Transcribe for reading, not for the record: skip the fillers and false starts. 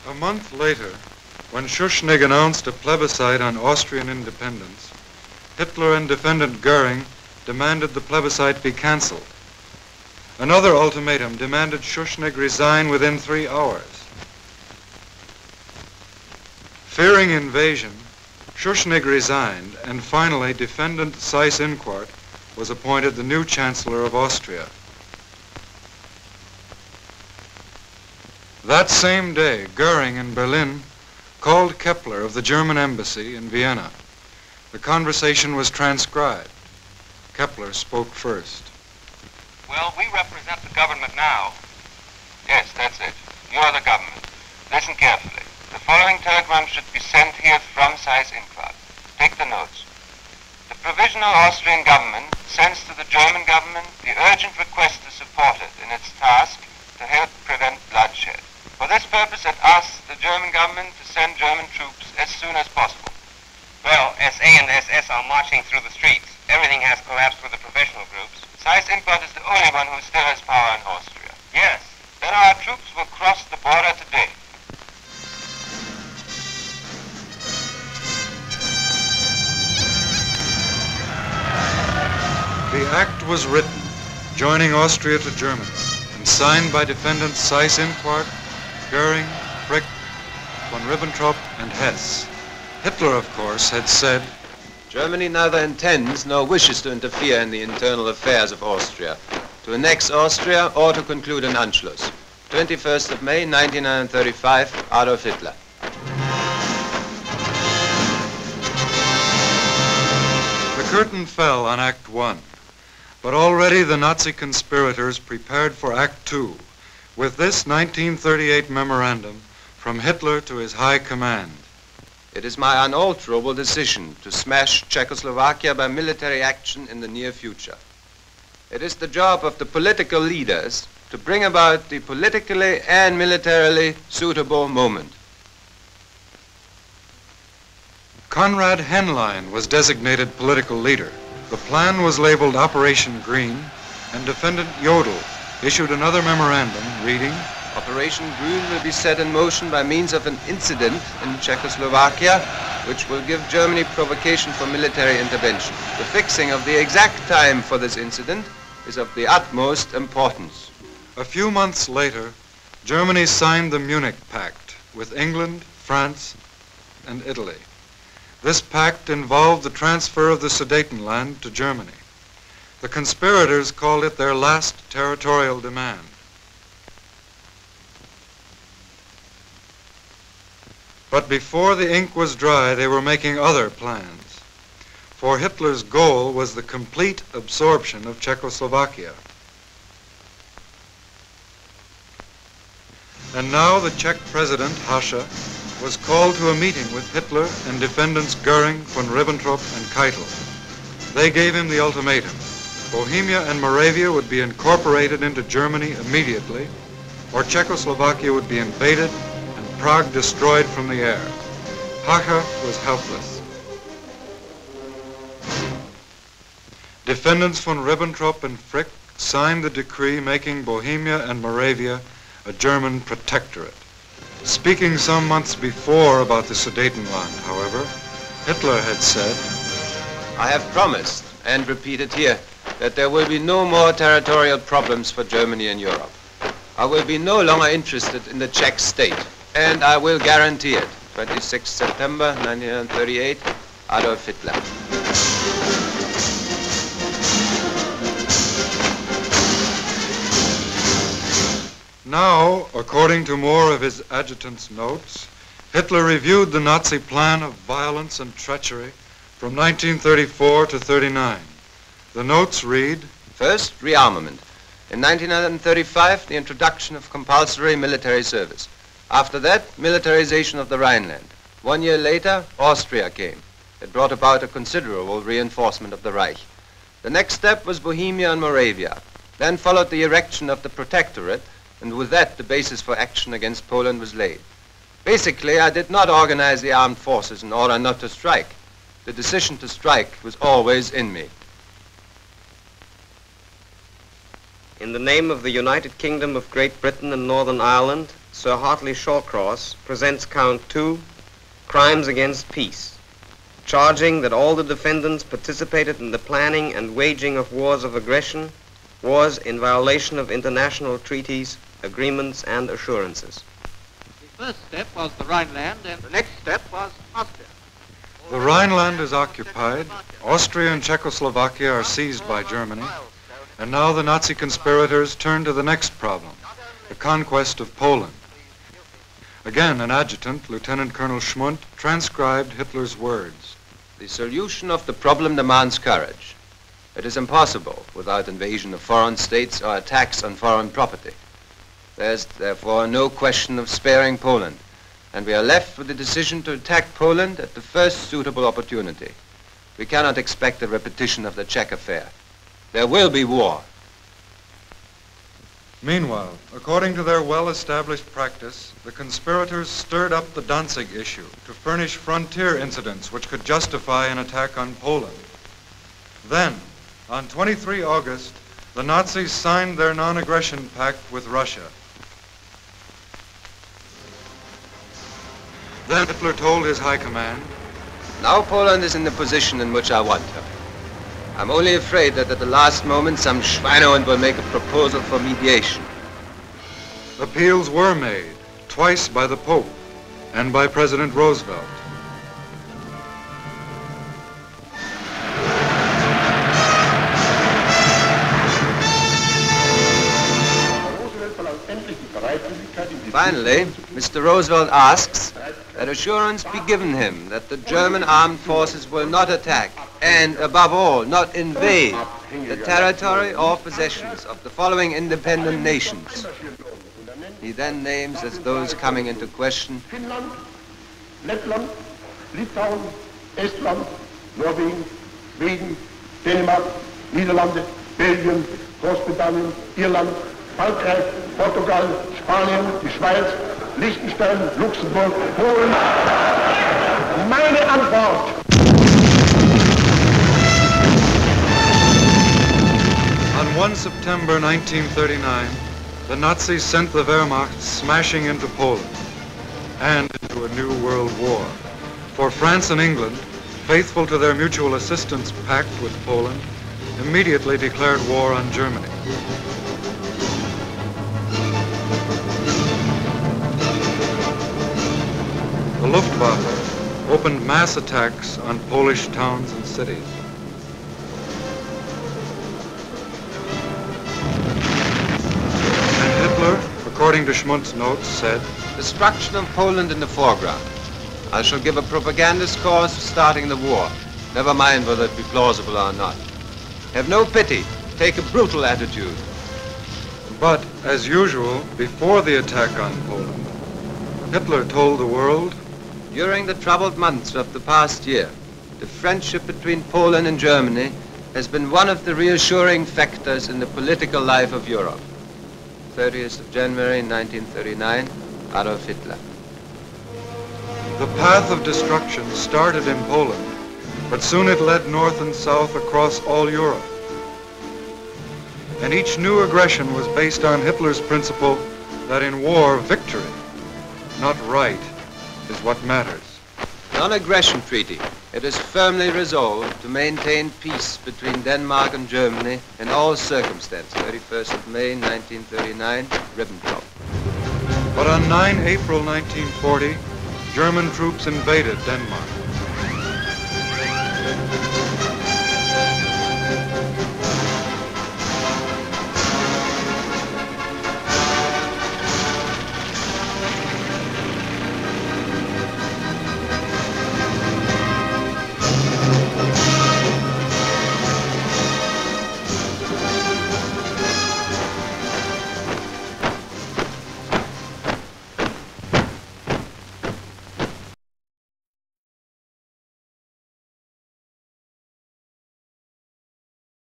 A month later, when Schuschnigg announced a plebiscite on Austrian independence, Hitler and defendant Goering demanded the plebiscite be cancelled. Another ultimatum demanded Schuschnigg resign within 3 hours. Fearing invasion, Schuschnigg resigned, and finally defendant Seyss-Inquart was appointed the new Chancellor of Austria. That same day, Goering in Berlin called Kepler of the German embassy in Vienna. The conversation was transcribed. Kepler spoke first. Well, we represent the government now. Yes, that's it. You are the government. Listen carefully. The following telegram should be sent here from Seyss-Inquart. Take the notes. The Provisional Austrian Government sends to the German government the urgent request to support it in its task to help prevent bloodshed. For this purpose, it asks the German government to send German troops as soon as possible. Well, SA and SS are marching through the streets. Everything has collapsed with the professional groups. Seyss-Inquart is the only one who still has power in Austria. Yes. Then our troops will cross the border today. The act was written, joining Austria to Germany, and signed by defendants Seyss-Inquart, Goering, Frick, von Ribbentrop, and Hess. Hitler, of course, had said, Germany neither intends nor wishes to interfere in the internal affairs of Austria, to annex Austria or to conclude an Anschluss. 21st of May, 1935, Adolf Hitler. The curtain fell on Act 1, but already the Nazi conspirators prepared for Act 2, with this 1938 memorandum from Hitler to his high command. It is my unalterable decision to smash Czechoslovakia by military action in the near future. It is the job of the political leaders to bring about the politically and militarily suitable moment. Konrad Henlein was designated political leader. The plan was labeled Operation Green, and defendant Jodl issued another memorandum reading, Operation Green will be set in motion by means of an incident in Czechoslovakia, which will give Germany provocation for military intervention. The fixing of the exact time for this incident is of the utmost importance. A few months later, Germany signed the Munich Pact with England, France, and Italy. This pact involved the transfer of the Sudetenland to Germany. The conspirators called it their last territorial demand. But before the ink was dry, they were making other plans. For Hitler's goal was the complete absorption of Czechoslovakia. And now the Czech president, Hacha, was called to a meeting with Hitler and defendants Goering, von Ribbentrop, and Keitel. They gave him the ultimatum. Bohemia and Moravia would be incorporated into Germany immediately, or Czechoslovakia would be invaded and Prague destroyed from the air. Hacha was helpless. Defendants von Ribbentrop and Frick signed the decree making Bohemia and Moravia a German protectorate. Speaking some months before about the Sudetenland, however, Hitler had said, I have promised, and repeat it here, that there will be no more territorial problems for Germany in Europe. I will be no longer interested in the Czech state, and I will guarantee it. 26 September 1938, Adolf Hitler. Now, according to more of his adjutant's notes, Hitler reviewed the Nazi plan of violence and treachery from 1934 to 39. The notes read, First, rearmament. In 1935, the introduction of compulsory military service. After that, militarization of the Rhineland. 1 year later, Austria came. It brought about a considerable reinforcement of the Reich. The next step was Bohemia and Moravia. Then followed the erection of the protectorate, and with that, the basis for action against Poland was laid. Basically, I did not organize the armed forces in order not to strike. The decision to strike was always in me. In the name of the United Kingdom of Great Britain and Northern Ireland, Sir Hartley Shawcross presents count 2, crimes against peace, charging that all the defendants participated in the planning and waging of wars of aggression, wars in violation of international treaties, agreements, and assurances. The first step was the Rhineland, and the next step was Austria. The Rhineland is occupied, Austria and Czechoslovakia are seized by Germany, and now the Nazi conspirators turn to the next problem, the conquest of Poland. Again, an adjutant, Lieutenant Colonel Schmundt, transcribed Hitler's words. The solution of the problem demands courage. It is impossible without invasion of foreign states or attacks on foreign property. There's therefore no question of sparing Poland, and we are left with the decision to attack Poland at the first suitable opportunity. We cannot expect a repetition of the Czech affair. There will be war. Meanwhile, according to their well-established practice, the conspirators stirred up the Danzig issue to furnish frontier incidents which could justify an attack on Poland. Then, on 23 August, the Nazis signed their non-aggression pact with Russia. Then Hitler told his high command, Now Poland is in the position in which I want her. I'm only afraid that at the last moment some Schweinehund will make a proposal for mediation. appeals were made, twice by the Pope and by President Roosevelt. Finally, Mr. Roosevelt asks that assurance be given him that the German armed forces will not attack and, above all, not invade the territory or possessions of the following independent nations. He then names as those coming into question Finnland, Lettland, Litauen, Estland, Norwegen, Schweden, Dänemark, Niederlande, Belgien, Großbritannien, Irland, Frankreich, Portugal, Spanien, die Schweiz, Liechtenstein, Luxemburg, Polen. Meine Antwort. On 1 September 1939, the Nazis sent the Wehrmacht smashing into Poland and into a new world war. For France and England, faithful to their mutual assistance pact with Poland, immediately declared war on Germany. The Luftwaffe opened mass attacks on Polish towns and cities. And Hitler, according to Schmundt's notes, said, destruction of Poland in the foreground. I shall give a propagandist cause for starting the war. Never mind whether it be plausible or not. Have no pity. Take a brutal attitude. But, as usual, before the attack on Poland, Hitler told the world, during the troubled months of the past year, the friendship between Poland and Germany has been one of the reassuring factors in the political life of Europe. 30th of January 1939, Adolf Hitler. The path of destruction started in Poland, but soon it led north and south across all Europe. And each new aggression was based on Hitler's principle that in war, victory, not right, is what matters. Non-aggression treaty. It is firmly resolved to maintain peace between Denmark and Germany in all circumstances. 31st of May 1939, Ribbentrop. But on 9 April 1940, German troops invaded Denmark.